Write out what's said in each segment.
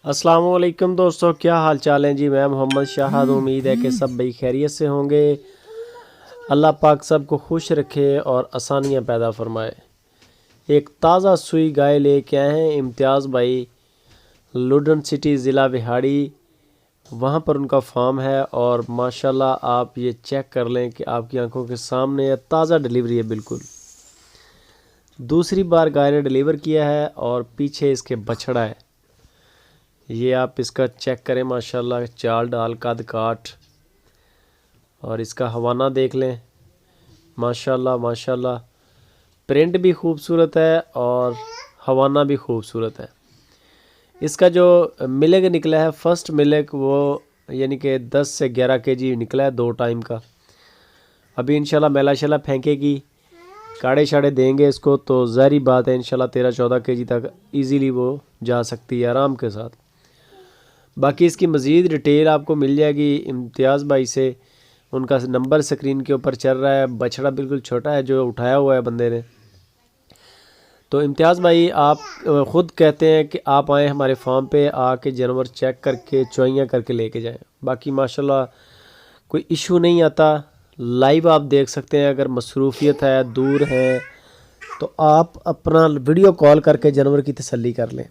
अस्सलाम वालेकुम दोस्तों, क्या हाल चाल है जी। मैं मोहम्मद शाहद। उम्मीद है कि सब भाई खैरियत से होंगे। अल्लाह पाक सबको खुश रखे और आसानियाँ पैदा फरमाए। एक ताज़ा सुई गाय लेके आए हैं इम्तियाज़ भाई, लुडन सिटी ज़िला विहाड़ी। वहाँ पर उनका फार्म है और माशाल्लाह आप ये चेक कर लें कि आपकी आंखों के सामने है। ताज़ा डिलीवरी है बिल्कुल। दूसरी बार गाय ने डिलीवर किया है और पीछे इसके बछड़ा है। ये आप इसका चेक करें, माशाल्लाह चाल डाल कद काठ, और इसका हवाना देख लें। माशाल्लाह माशाल्लाह प्रिंट भी खूबसूरत है और हवाना भी खूबसूरत है। इसका जो मिलेग निकला है फर्स्ट मिलेग, वो यानी कि 10 से 11 केजी निकला है 2 टाइम का। अभी इंशाल्लाह मेला शेला फेंकेगी, काढ़े शाड़े देंगे इसको, तो ज़ाहिर बात है इंशाल्लाह 13-14 केजी तक इजीली वो जा सकती है आराम के साथ। बाकी इसकी मज़ीद डिटेल आपको मिल जाएगी इम्तियाज़ भाई से। उनका नंबर स्क्रीन के ऊपर चल रहा है। बछड़ा बिल्कुल छोटा है जो उठाया हुआ है बंदे ने। तो इम्तियाज़ भाई, आप ख़ुद कहते हैं कि आप आएँ हमारे फार्म पे, आके जानवर चेक करके चुआइयाँ करके लेके जाएं। बाकी माशाल्लाह कोई इशू नहीं आता। लाइव आप देख सकते हैं। अगर मसरूफियत है, दूर है, तो आप अपना वीडियो कॉल करके जानवर की तसल्ली कर लें।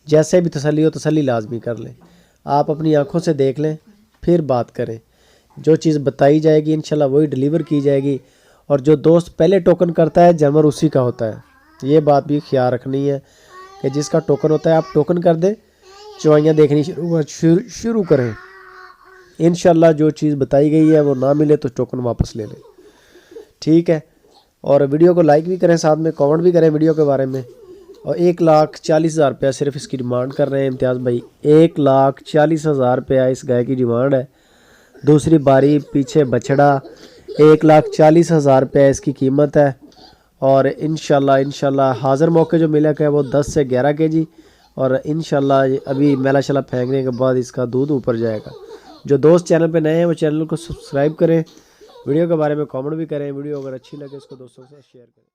जैसे भी तसल्ली हो तसल्ली लाजमी कर लें। आप अपनी आंखों से देख लें, फिर बात करें। जो चीज़ बताई जाएगी इंशाल्लाह वही डिलीवर की जाएगी। और जो दोस्त पहले टोकन करता है जानवर उसी का होता है। ये बात भी ख्याल रखनी है कि जिसका टोकन होता है आप टोकन कर दें, चुआइयाँ देखनी शुरू करें। इंशाल्लाह जो चीज़ बताई गई है वो ना मिले तो टोकन वापस ले लें, ठीक है। और वीडियो को लाइक भी करें, साथ में कमेंट भी करें वीडियो के बारे में। और 1,40,000 रुपया सिर्फ इसकी डिमांड कर रहे हैं इम्तियाज़ भाई। 1,40,000 रुपया इस गाय की डिमांड है। दूसरी बारी पीछे बछड़ा, 1,40,000 रुपया इसकी कीमत है। और इंशाल्लाह हाज़िर मौके जो मिलक है वो 10 से 11 केजी। और इंशाल्लाह अभी मेला शला फेंकने के बाद इसका दूध ऊपर जाएगा। जो दोस्त चैनल पे नए हैं वो चैनल को सब्सक्राइब करें, वीडियो के बारे में कमेंट भी करें। वीडियो अगर अच्छी लगे इसको दोस्तों के साथ शेयर करें।